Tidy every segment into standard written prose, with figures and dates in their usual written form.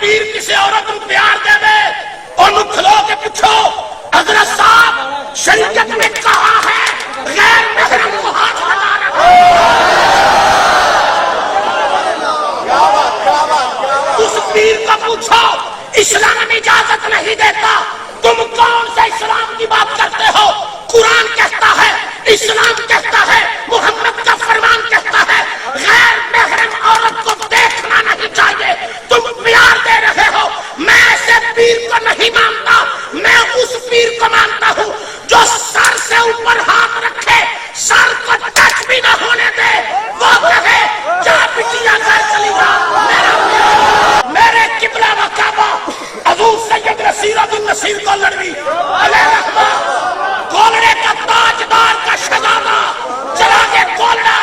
پیر کسی عورت کو پیار دے دے اور کھلو کے پوچھو حضرت صاحب شریعت میں کہا ہے غیر محرم کو ہاتھ لگانا. اس پیر کو پوچھو اسلام اجازت نہیں دیتا. تم کون سے اسلام کی بات کرتے ہو؟ قرآن کہتا ہے، اسلام کہتا ہے، محمد کا فرمان کہتا ہے غیر محرم عورت کو دیکھنا نہیں چاہیے. تم پیار دے رہے ہو. میں ایسے پیر کو نہیں مانتا، میں اس پیر کو مانتا ہوں جو سر سے اوپر ہاتھ رکھے، سر کو ٹچ بھی نہ ہونے دے. وہ کہے جا بٹیا گھر چلی جا. میرے قبلہ و کعبہ حضور سید نصیرۃ النصیر کو لڑوی علیہ رحمہ کولڑے کا تاجدار کا شہزادہ چلا کے کولڑا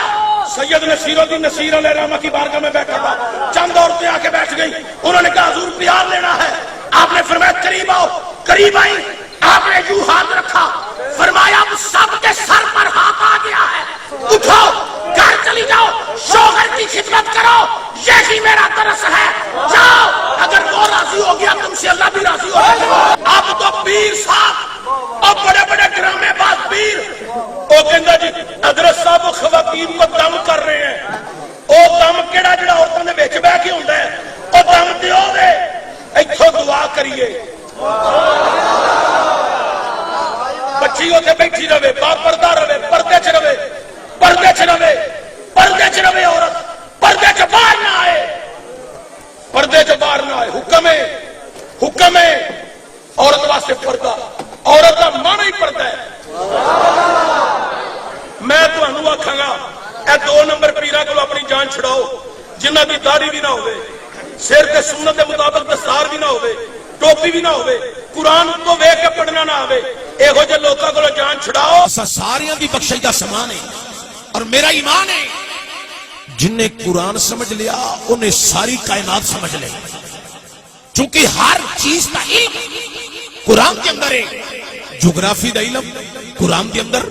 سید نصیرۃ النصیر علیہ رحمہ کی بارگاہ میں بیٹھا تھا. چند عورتیں آ کے بیٹھ گئی. انہوں نے کہا حضور پیار لینا ہے. آپ نے فرمایا قریب آؤ. قریب آئی. آپ نے یوں ہاتھ رکھا، فرمایا اب سب کے سر پر ہاتھ آ گیا ہے، اٹھو گھر چلی جاؤ، شوہر کی خدمت کرو. یہی میرا درس ہے. جاؤ. اگر وہ راضی ہو گیا تم سے اللہ بھی راضی ہو گیا. اب تو پیر صاحب اور بڑے بڑے ڈرامے باز پیر وہ کہندا جی حضرت صاحب خواتین کو دم کر رہے ہیں. وہ دم کیڑا جڑا عورتوں دے وچ بیٹھ کے ہوندا ہے؟ وہ دم دیو دے ایتھوں دعا کریے. بچی اتنے بیٹھی رہے، باپ پردہ رہے، پردے چ رہے، پردے چ رہے، پردے چ رہے. عورت پردے چ باہر نہ آئے، پردے چ باہر نہ آئے. حکم ہے، حکم ہے عورت واسطے پردہ. عورت کا من ہی پردہ ہے. میں تمہیں آکھاں گا اے 2 نمبر پیرا کو اپنی جان چھڑاؤ جنہ کی داڑھی بھی نہ ہوئے، سر تے سنت کے مطابق دستار بھی نہ ہوئے، ٹوپی بھی نہ ہوئے، قرآن کو ویکھ کے پڑھنا نہ آوے. ایہو جے لوکاں کولوں جان چھڑاؤ. ساریاں دی بخشش دا سامان ہے اور میرا ایمان ہے جن نے قرآن سمجھ لیا انہیں ساری کائنات سمجھ لے. چونکہ ہر چیز کا علم قرآن کے اندر ہے. جغرافی دا علم قرآن کے اندر،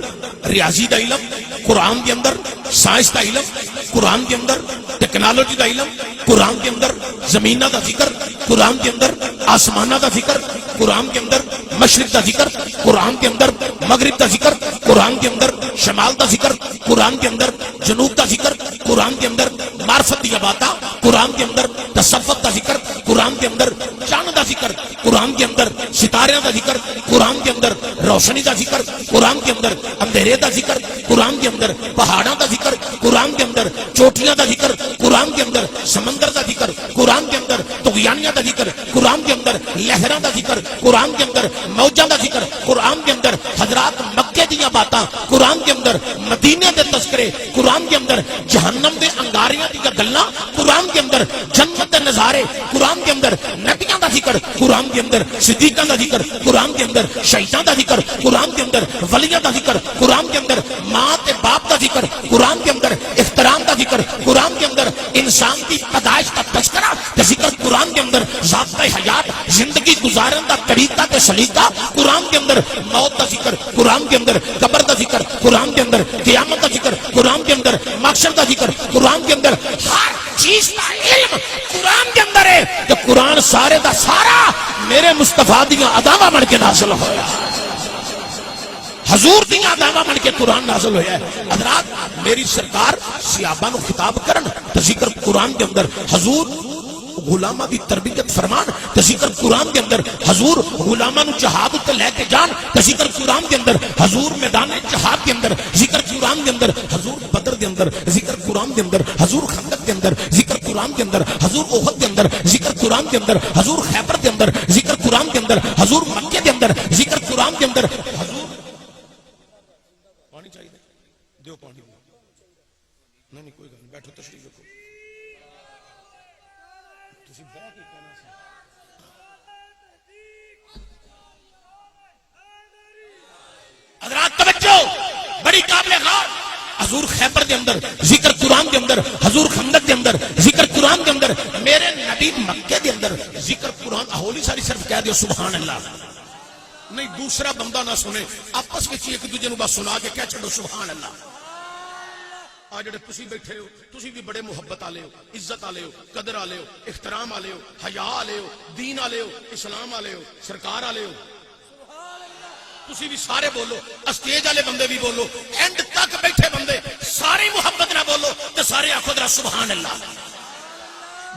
ریاضی دا علم قرآن کے اندر، سائنس دا علم قرآن کے اندر، ٹیکنالوجی دا علم قرآن کے اندر، زمینہ دا ذکر قرآن کے اندر، آسمانہ دا ذکر قرآن کے اندر، مشرق دا ذکر قرآن کے اندر، مغرب دا ذکر قرآن کے اندر، شمال دا ذکر قرآن کے اندر، جنوب دا ذکر قرآن کے اندر، معرفت دی باتاں قرآن کے اندر، تصوف دا ذکر قرآن کے اندر، چاند دا ذکر قرآن کے اندر، ستاروں دا ذکر قرآن کے اندر، روشنی دا ذکر قرآن کے اندر، اندھیرے دا ذکر قرآن کے اندر، پہاڑوں دا ذکر قرآن کے اندر، چوٹیاں دا ذکر قرآن کے اندر، سمندر دا ذکر قرآن کے اندر، طغیانیاں دا ذکر قرآن کے اندر، لہراں دا ذکر قرآن کے اندر، موجاں دا ذکر قرآن کے اندر، حضرات مکے دیاں باتاں قرآن کے اندر، مدینے دے تذکرے قرآن کے اندر، جہنم دے انگاریاں دی گلاں قرآن کے اندر، جنت دے نظارے قرآن کے اندر، نبیاں دا ذکر قرآن کے اندر، صدیقاں دا ذکر قرآن کے اندر، شہیداں دا ذکر قرآن کے اندر، ولیاں دا ذکر قرآن کے اندر، ماں تے باپ دا ذکر قرآن کے اندر، احترام دا ذکر قرآن کے اندر، انسان کی پیدائش کا تذکرہ تے ذکر قرآن کے اندر، ضابطہ حیات زندگی گزارن دا طریقہ تے سلیقہ قرآن کے اندر، موت دا ذکر قرآن کے اندر، قبر دا ذکر قرآن کے اندر، قیامت دا ذکر قرآن کے اندر، محشر دا ذکر قرآن کے اندر. ہر چیز کا علم قرآن کے اندر ہے. کہ قرآن سارے دا سارا میرے مصطفیٰ دیاں اداواں بن کے نازل ہویا، حضور دیاں اداواں بن کے قرآن نازل ہویا ہے. حضرات میری سرکار صحابہ نو خطاب کرن تے ذکر قرآن کے اندر، حضور غلامہ دی تربیت فرمان تے ذکر قرآن کے اندر، حضور غلامہ نو جہاد تے لے کے جان تے ذکر قرآن کے اندر، حضور میدان جہاد کے اندر ذکر قرآن کے اندر، حضور بدر کے اندر ذکر قرآن کے اندر، حضور خندق کے اندر ذکر قرآن کے اندر، حضور احد کے اندر ذکر قرآن کے اندر، حضور خیبر کے اندر ذکر قرآن کے اندر، حضور مکے کے اندر ذکر قرآن کے اندر. حضور پانی چاہیے دیو پانی نہیں کوئی گل بیٹھو تشریف رکھو. حضرات توجہ بڑی قابل غور. حضور خیبر کے اندر ذکر قرآن کے اندر، حضور خندق کے اندر ذکر قرآن کے اندر، میرے نبی مکے کے اندر ذکر قرآن. ہولی ساری صرف کہہ دیو سبحان اللہ، نہیں دوسرا بندہ نہ سنے، آپس میں ایک دوسرے کو بس سنا کے کہہ چھڑو سبحان اللہ. آ جڑے تسی بیٹھے ہو تسی بھی بڑے محبت والے ہو، عزت والے ہو، قدر والے ہو، احترام والے ہو، حیا والے ہو، دین والے ہو، اسلام والے ہو، سرکار والے ہو، تسی بھی سارے بولو، اسٹیج والے بندے بھی بولو، اینڈ تک بیٹھے بندے ساری محبت نہ بولو تو سارے آکھو ذرا سبحان اللہ۔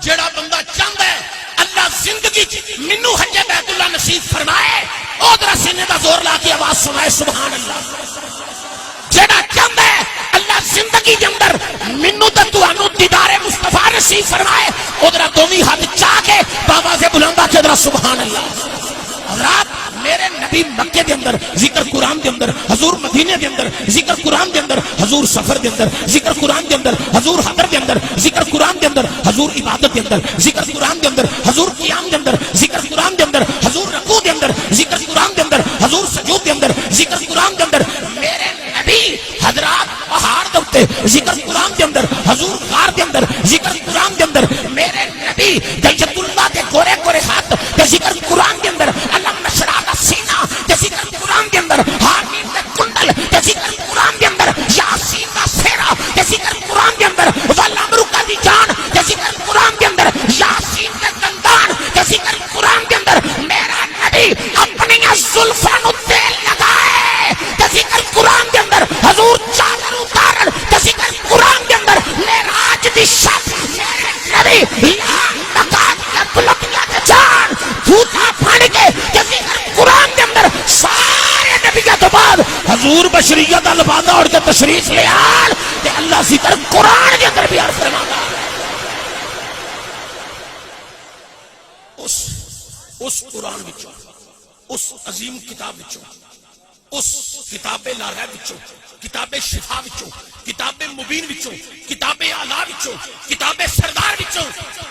جیڑا بندہ چاہتا ہے اللہ زندگی مینوں حج بیت اللہ نصیب فرمائے، او ذرا سینے دا زور لا کے آواز سنائے سبحان اللہ۔ جیڑا چاہتا ہے اللہ زندگی کے اندر مینوں تے تانوں دیدار مصطفیٰ نصیب فرمائے، او ذرا دوویں ہاتھ چاہ کے بابا سے بلندا کے ذرا سبحان اللہ۔ رات میرے نبی مکے دے اندر ذکر قرآن دے اندر، حضور مدینے دے اندر ذکر قرآن دے اندر، حضور سفر دے اندر ذکر قرآن دے اندر، حضور حضر دے اندر ذکر قرآن دے اندر، حضور عبادت دے اندر ذکر قرآن دے اندر، حضور قیام دے اندر ذکر قرآن دے اندر، حضور رکوع دے اندر ذکر قرآن دے اندر، حضور سجود دے اندر ذکر قرآن دے اندر۔ میرے نبی حضرات پہاڑ دے اوتے ذکر قرآن دے اندر، حضور غار دے اندر ذکر قرآن دے اندر۔ میرے نبی بیت اللہ دے گورے گورے ہاتھ تے ذکر قرآن دے اندر، علم نشرح لک سینہ تے ذکر قرآن دے اندر، حامیم تے کنڈل تے ذکر قرآن دے اندر، یاسین دا سہرا تے ذکر قرآن دے اندر، والامرک دی جان تے ذکر قرآن دے اندر، یاسین تے دندان تے ذکر قرآن دے اندر۔ میرا نبی اپنی زلفاں نو تیل لگائے تے ذکر قرآن دے اندر، حضور چادر اتارن تے ذکر قرآن دے اندر۔ معراج دی شب میرے نبی یا مکان یا بلندیاں تے جان پھوٹا پھاڑ کے تے ذکر قرآن دے اندر۔ سارے نبیوں تو بعد حضور بشریت دا لبادہ اڑ کے تشریف لے آل تے اللہ ذکر قرآن دے اندر بھی عرض فرماتا۔ اس قرآن وچوں، اس عظیم کتاب وچوں، اس کتاب لا ریب وچوں، کتاب شفا وچوں، کتاب مبین وچوں، کتاب اعلیٰ وچوں، کتاب سردار وچوں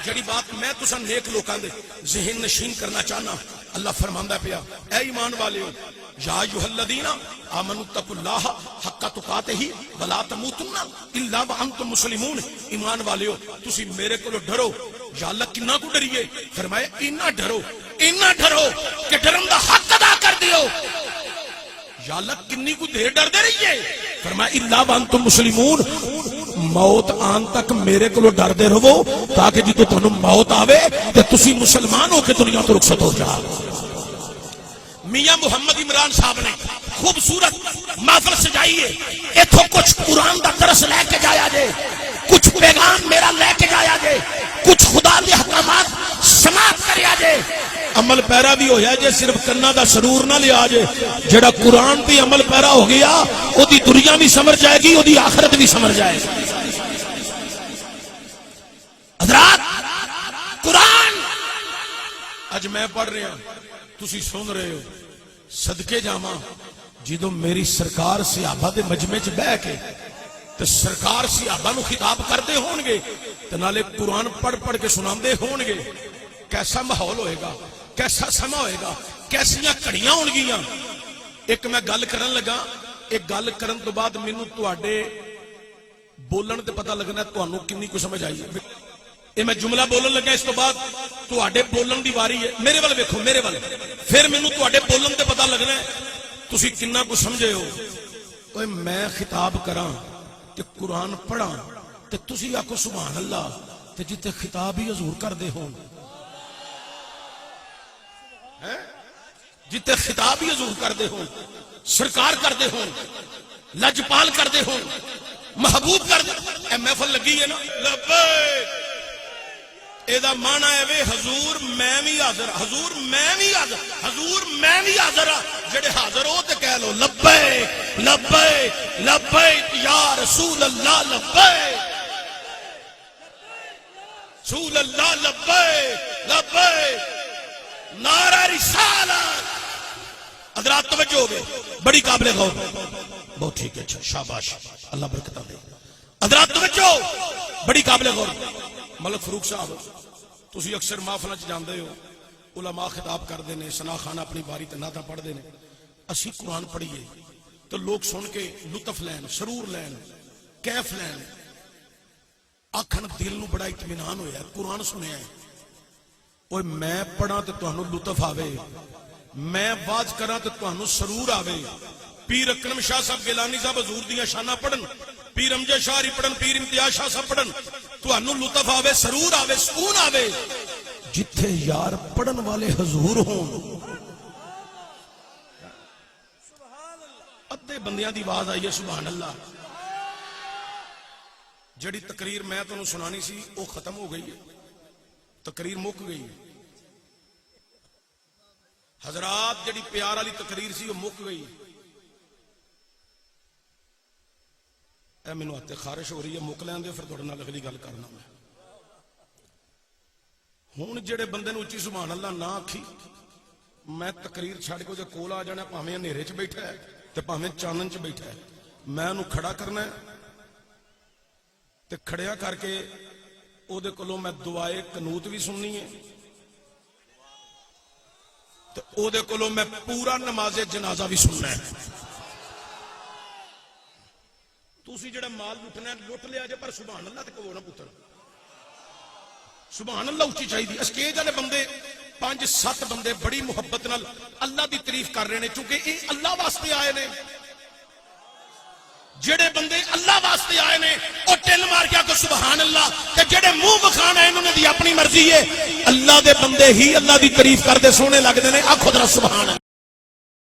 جڑی بات میں تساں نیک لوکاں دے ذہن نشین کرنا چاہنا، اللہ فرماندا پیا اے ایمان والےو یا ایھا الذین آمنوا اتقوا اللہ حق تقاتہ ولا تموتن الا وانتم مسلمون۔ ایمان والےو تسی میرے کولو ڈرو۔ یا اللہ کنا کو ڈریے؟ فرمایا اینا ڈرو کہ ڈرن دا حق ادا کر دیو۔ یا اللہ کنی کو دیر ڈر دے رہی ہے؟ فرمایا الا وانتم مسلمون، موت آن تک میرے کو ڈر دے رہو تاکہ جی تو تنوں موت آوے تے تسی مسلمان ہو کے دنیا تو رخصت ہو جا۔ میاں محمد عمران صاحب نے خوبصورت محفل سجائی ہے، ایتھوں کچھ قرآن دا درس لے کے جایا جے، کچھ پیغام میرا لے کے جایا جے، کچھ خدا دے احکامات سماعت کریا جے۔ عمل پیرا بھی ہویا جے، صرف کنا دا سرور نہ لیا جے۔ جڑا قرآن دی عمل پیرا ہو گیا او دی دنیا بھی سمر جائے گی، او دی آخرت بھی سمر جائے گی۔ حضرات قرآن اج میں پڑھ رہا تسی سن رہے ہو، صدقے جاواں جدوں میری سرکار صحابہ دے مجمع چ بیٹھ کے تے سرکار صحابہ نو خطاب کردے ہون گے تے نالے قرآن پڑھ پڑھ کے سناندے ہون گے، کیسا ماحول ہوئے گا، کیسا سما ہوئے گا، کیسیاں کڑیاں ہون گیاں۔ ایک میں گل کرن لگا، ایک گل کرن تو بعد مینوں تواڈے بولن تے پتہ لگنا تانوں کنی کو سمجھ آئی ہے۔ اے میں جملہ بولن لگا، اس تو بعد تواڈے بولن دی واری ہے۔ میرے ول ویکھو، میرے ول، پھر مینوں تواڈے بولن تے پتہ لگنا ہے تسی کنا کو سمجھے ہو۔ اوے میں خطاب کراں تے قرآن پڑھاں تے تسی آکھو سبحان اللہ تے جتے خطاب ہی حضور کر دے ہون، جتے خطاب ہی حضور کر دے ہون، سرکار کر دے ہون، لجپال کر دے ہون، محبوب کر دے، اے محفل لگی ہے نا لبیک، اے دا معنی ہے وے حضور میں بھی حاضر، حضور میں بھی حاضر، حضور میں بھی حاضر ہاں۔ جڑے حاضر ہو تے کہہ لو لبیک لبیک لبیک یا رسول اللہ، لبیک رسول اللہ، لبیک لبیک نعرہ رسالت۔ حضرات توجہ ہو گئے، بڑی قابل غور، بہت ٹھیک ہے، اچھا شاباش، اللہ برکتہ دے۔ حضرات توجہ، بڑی قابل غور۔ ملک فاروق صاحب تسی اکثر محفلاں چ جاندے ہو، علماء خطاب کردے نے، ثنا خان اپنی باری تے نعتاں پڑھدے نے، اسی قرآن پڑھیے تو لوگ سن کے لطف لین، سرور لین، کیف لین، آکھن دل نو بڑا اطمینان ہویا، قرآن سنیا ہے۔ اوے میں پڑھاں تے تانوں لطف آوے، میں واز کراں تے تانوں سرور آوے، پیر اکرم شاہ صاحب گیلانی صاحب حضور دیاں شاناں پڑھن پیر امجد شاہ پڑھن، پیر امتیاز شاہ صاحب پڑھن، تانوں لطف آوے، سرور آوے، سکون آوے جتھے یار پڑھن والے حضور ہون۔ ادھے بندیاں دی آواز آئی ہے سبحان اللہ۔ جڑی تقریر میں تانوں سنانی سی وہ ختم ہو گئی ہے، تقریر مک گئی ہے حضرات، جڑی پیار والی تقریر سی وہ مک گئی۔ اے مینوں ہاتھ خارش ہو رہی ہے، مک لین دے پھر تہاڈے نال اگلی گل کرنا میں۔ ہن جڑے بندے نوں اچھی سبحان اللہ نہ آکھی، میں تقریر چھڈ کے دے کول آ جانا، بھاویں ہنیرے چ بیٹھا ہے تے بھاویں چانن چ بیٹھا ہے، میں انہوں کھڑا کرنا ہے تے کھڑیا کر کے او دے کولوں میں دعائے قنوت بھی سننی ہے تے او دے کولوں میں پورا نماز جنازہ بھی سننا ہے۔ تسی جڑا مال لٹنا ہے لٹ لیا جے، پر سبحان اللہ تے کہو نا پتر، سبحان اللہ اچھی چاہیے۔ اسٹیج والے بندے 5-7 بندے بڑی محبت نال اللہ دی تعریف کر رہے ہیں، چونکہ یہ اللہ واسطے آئے نے۔ جڑے بندے اللہ واسطے آئے نے وہ ٹل مار کے آکو سبحان اللہ، تے جڑے منہ بکھان آئے انہوں نے دی اپنی مرضی ہے۔ اللہ دے بندے ہی اللہ دی تعریف کردے سونے لگدے نے، آکھو ذرا سبحان اللہ۔